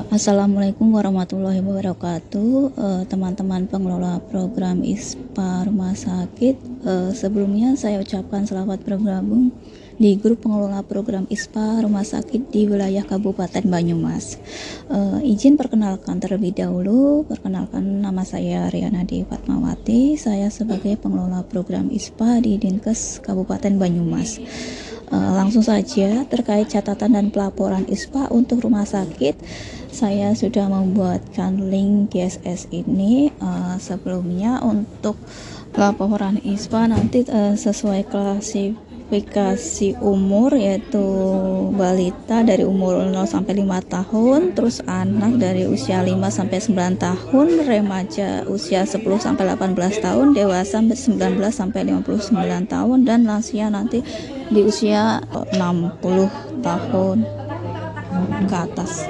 Assalamualaikum warahmatullahi wabarakatuh, teman-teman pengelola program ISPA Rumah Sakit. Sebelumnya saya ucapkan selamat bergabung di grup pengelola program ISPA Rumah Sakit di wilayah Kabupaten Banyumas. Izin perkenalkan terlebih dahulu, perkenalkan nama saya Rianadi Fatmawati. Saya sebagai pengelola program ISPA di Dinkes Kabupaten Banyumas. Langsung saja terkait catatan dan pelaporan ISPA untuk rumah sakit, saya sudah membuatkan link GSS ini. Sebelumnya untuk pelaporan ISPA nanti sesuai klasifikasi umur, yaitu balita dari umur 0 sampai 5 tahun, terus anak dari usia 5 sampai 9 tahun, remaja usia 10 sampai 18 tahun, dewasa 19 sampai 59 tahun, dan lansia nanti di usia 60 tahun ke atas.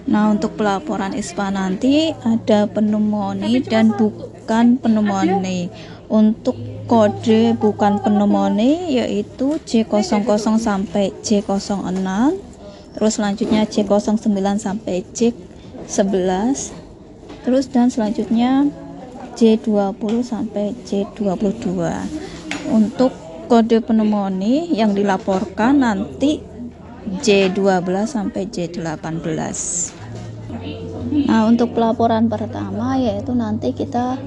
Nah, untuk pelaporan ISPA nanti ada pneumonia dan bukan pneumonia. Untuk kode bukan pneumonia yaitu C00 sampai C06, terus selanjutnya C09 sampai C11, terus dan selanjutnya C20 sampai C22. Untuk kode pneumonia yang dilaporkan nanti J12 sampai J18. Nah, untuk pelaporan pertama yaitu nanti kita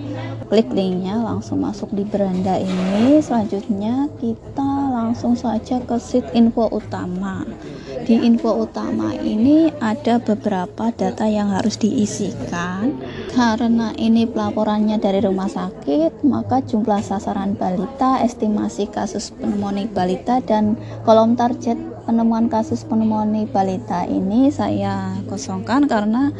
klik linknya, langsung masuk di beranda ini. Selanjutnya kita langsung saja ke sheet info utama. Di info utama ini ada beberapa data yang harus diisikan. Karena ini pelaporannya dari rumah sakit, maka jumlah sasaran balita, estimasi kasus pneumonia balita, dan kolom target penemuan kasus pneumonia balita ini saya kosongkan karena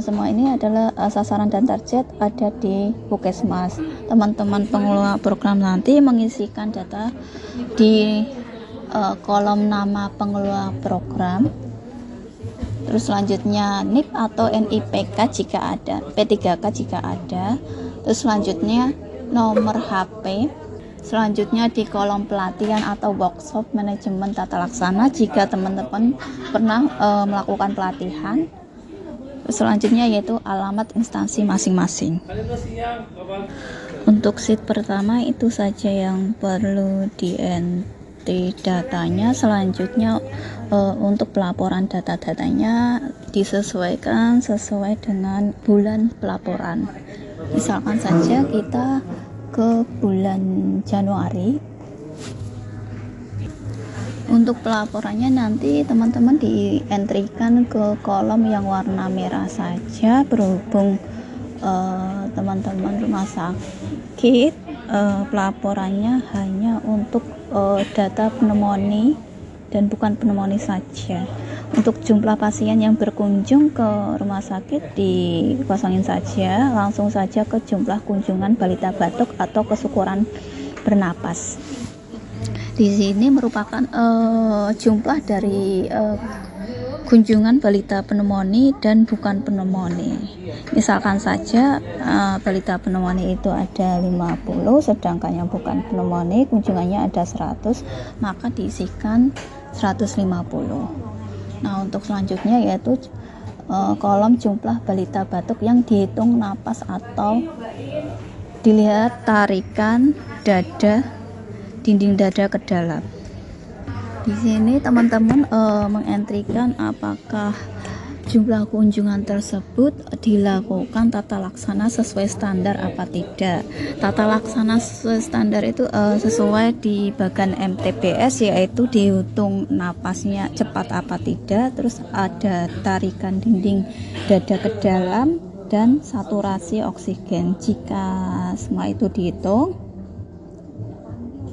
semua ini adalah sasaran dan target ada di Puskesmas. Teman-teman pengelola program nanti mengisikan data di kolom nama pengelola program, terus selanjutnya NIP atau NIPK jika ada, P3K jika ada, terus selanjutnya nomor HP, selanjutnya di kolom pelatihan atau workshop manajemen tata laksana jika teman-teman pernah melakukan pelatihan. Selanjutnya yaitu alamat instansi masing-masing. Untuk sheet pertama itu saja yang perlu di datanya. Selanjutnya untuk pelaporan data-datanya disesuaikan sesuai dengan bulan pelaporan. Misalkan saja kita ke bulan Januari. Untuk pelaporannya nanti teman-teman dientrikan ke kolom yang warna merah saja, berhubung teman-teman rumah sakit pelaporannya hanya untuk data pneumonia dan bukan pneumonia saja. Untuk jumlah pasien yang berkunjung ke rumah sakit dikosongin saja, langsung saja ke jumlah kunjungan balita batuk atau kesyukuran bernapas. Di sini merupakan jumlah dari kunjungan balita pneumonia dan bukan pneumonia. Misalkan saja balita pneumonia itu ada 50, sedangkan yang bukan pneumonia kunjungannya ada 100, maka diisikan 150. Nah, untuk selanjutnya yaitu kolom jumlah balita batuk yang dihitung napas atau dilihat tarikan dada, dinding dada ke dalam. Di sini teman-teman mengentrikan apakah jumlah kunjungan tersebut dilakukan tata laksana sesuai standar apa tidak. Tata laksana sesuai standar itu sesuai di bagian MTBS, yaitu dihitung napasnya cepat apa tidak, terus ada tarikan dinding dada ke dalam dan saturasi oksigen. Jika semua itu dihitung,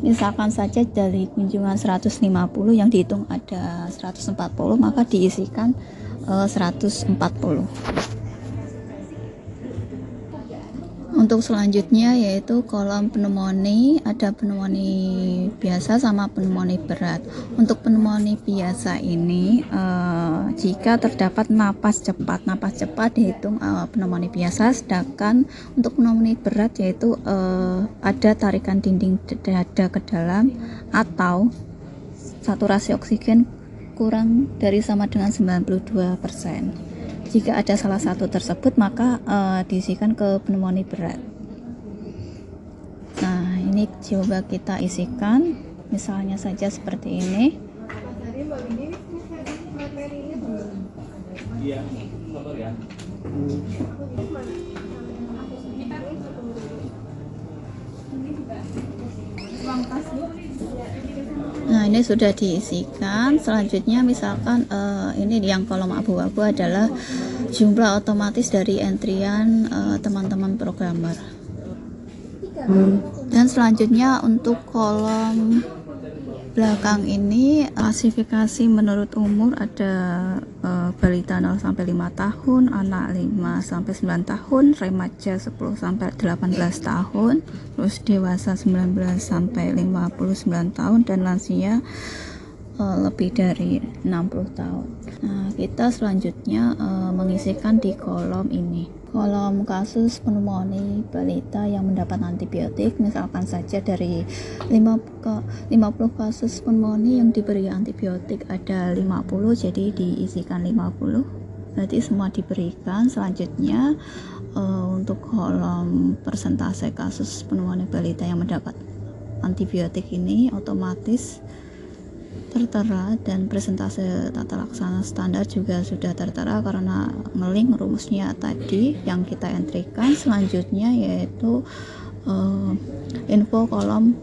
misalkan saja dari kunjungan 150 yang dihitung ada 140, maka diisikan 140. Untuk selanjutnya yaitu kolom pneumonia, ada pneumonia biasa sama pneumonia berat. Untuk pneumonia biasa ini jika terdapat napas cepat dihitung pneumonia biasa, sedangkan untuk pneumonia berat yaitu ada tarikan dinding dada ke dalam atau saturasi oksigen kurang dari sama dengan 92%. Jika ada salah satu tersebut, maka diisikan ke pneumonia berat. Nah, ini coba kita isikan, misalnya saja seperti ini. Nah, ini sudah diisikan. Selanjutnya misalkan ini yang kolom abu-abu adalah jumlah otomatis dari entrian teman-teman programmer. Dan selanjutnya untuk kolom belakang ini klasifikasi menurut umur, ada balita 0 sampai 5 tahun, anak 5 sampai 9 tahun, remaja 10 sampai 18 tahun, terus dewasa 19 sampai 59 tahun, dan lansia lebih dari 60 tahun. Nah, kita selanjutnya mengisikan di kolom ini. Kolom kasus pneumonia balita yang mendapat antibiotik, misalkan saja dari 50 kasus pneumonia yang diberi antibiotik ada 50, jadi diisikan 50, berarti semua diberikan. Selanjutnya untuk kolom persentase kasus pneumonia balita yang mendapat antibiotik ini otomatis tertera, dan presentase tata laksana standar juga sudah tertera karena ngelink rumusnya tadi yang kita entrikan. Selanjutnya yaitu info kolom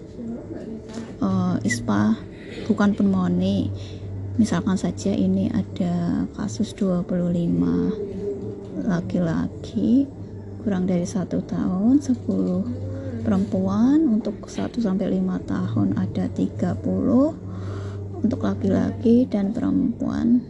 ISPA bukan pneumonia, misalkan saja ini ada kasus 25 laki-laki kurang dari 1 tahun, 10 perempuan, untuk 1 sampai 5 tahun ada 30 untuk laki-laki dan perempuan.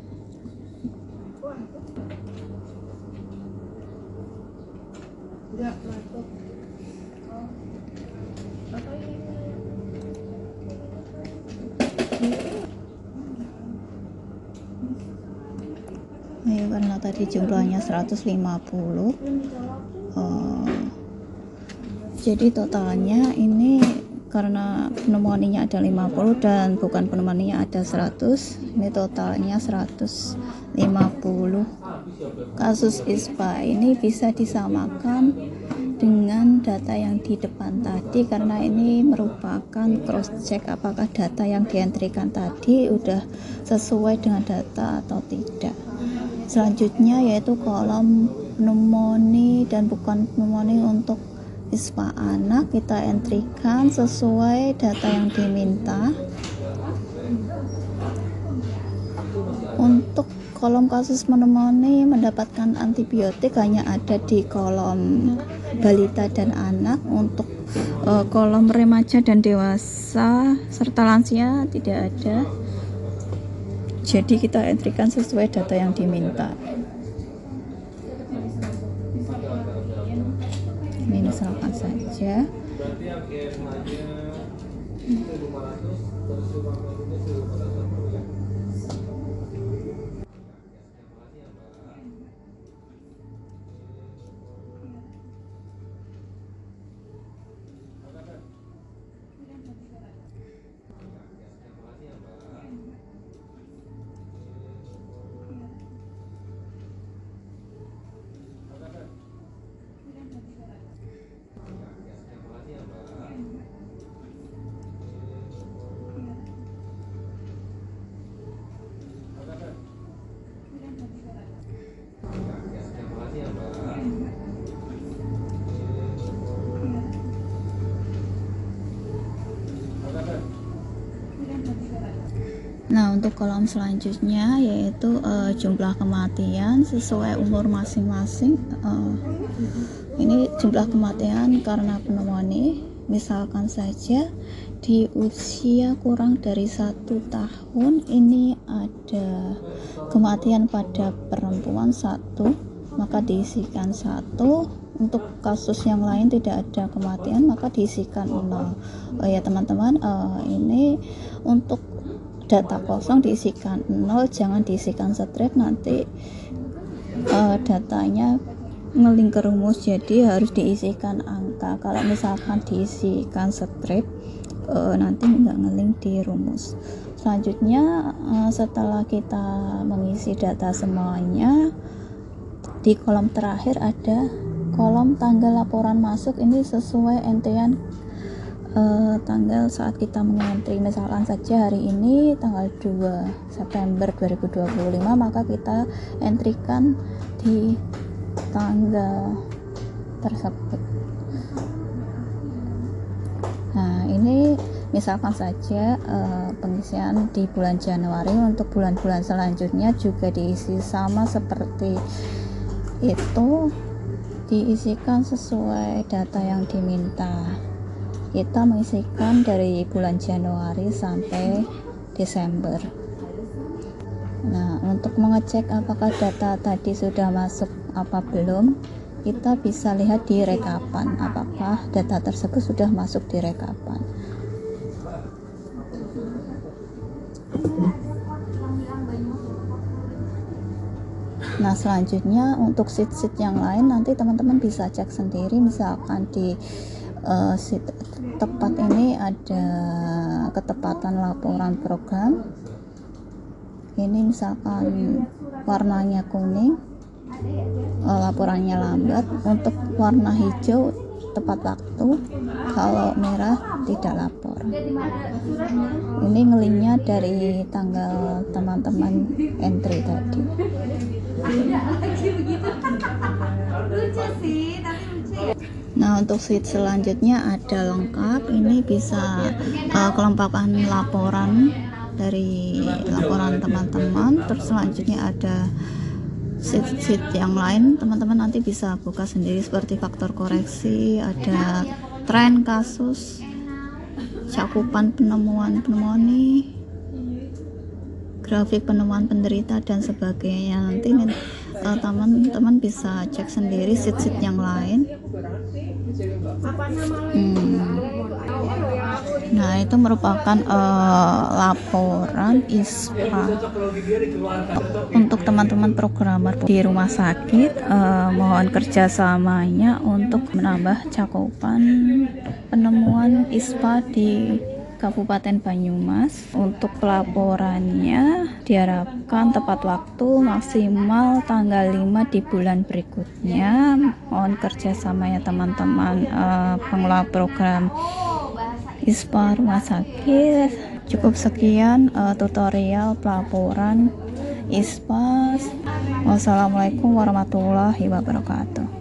Ayo, karena tadi jumlahnya 150, jadi totalnya ini karena pneumonia ada 50 dan bukan pneumonia ada 100, ini totalnya 150 kasus ISPA. Ini bisa disamakan dengan data yang di depan tadi, karena ini merupakan cross check apakah data yang dientrikan tadi udah sesuai dengan data atau tidak. Selanjutnya yaitu kolom pneumonia dan bukan pneumonia untuk ISPA anak, kita entrikan sesuai data yang diminta. Untuk kolom kasus pneumonia mendapatkan antibiotik hanya ada di kolom balita dan anak. Untuk kolom remaja dan dewasa serta lansia tidak ada, jadi kita entrikan sesuai data yang diminta. Ini misalkan saja Nah, untuk kolom selanjutnya yaitu jumlah kematian sesuai umur masing-masing. Ini jumlah kematian karena pneumonia, misalkan saja di usia kurang dari 1 tahun ini ada kematian pada perempuan 1, maka diisikan 1. Untuk kasus yang lain tidak ada kematian, maka diisikan 0. Ya teman-teman, ini untuk data kosong diisikan 0, jangan diisikan strip, nanti datanya ngelink ke rumus, jadi harus diisikan angka. Kalau misalkan diisikan strip nanti nggak ngelink di rumus. Selanjutnya setelah kita mengisi data semuanya, di kolom terakhir ada kolom tanggal laporan masuk. Ini sesuai entrian tanggal saat kita mengentri. Misalkan saja hari ini tanggal 2 September 2025, maka kita entrikan di tanggal tersebut. Nah, ini misalkan saja pengisian di bulan Januari, untuk bulan-bulan selanjutnya juga diisi sama seperti itu, diisikan sesuai data yang diminta. Kita mengisikan dari bulan Januari sampai Desember. Nah, untuk mengecek apakah data tadi sudah masuk apa belum, kita bisa lihat di rekapan apakah data tersebut sudah masuk di rekapan. Nah, selanjutnya untuk sheet-sheet yang lain nanti teman-teman bisa cek sendiri. Misalkan di sheet tepat ini ada ketepatan laporan program, ini misalkan warnanya kuning, laporannya lambat. Untuk warna hijau tepat waktu, kalau merah tidak lapor. Ini ngelinknya dari tanggal teman-teman entry tadi. Nah, untuk sheet selanjutnya ada lengkap. Ini bisa kelompokan laporan dari laporan teman-teman. Terus selanjutnya ada sheet yang lain, teman-teman nanti bisa buka sendiri seperti faktor koreksi, ada tren kasus, cakupan penemuan pneumonia, grafik penemuan penderita dan sebagainya. Nanti teman-teman bisa cek sendiri sheet yang lain. Nah, itu merupakan laporan ISPA untuk teman-teman programmer di rumah sakit. Mohon kerjasamanya untuk menambah cakupan penemuan ISPA di Kabupaten Banyumas. Untuk pelaporannya diharapkan tepat waktu, maksimal tanggal 5 di bulan berikutnya. Mohon kerjasamanya teman-teman pengelola program ISPA rumah sakit. Cukup sekian tutorial pelaporan ISPA. Wassalamualaikum warahmatullahi wabarakatuh.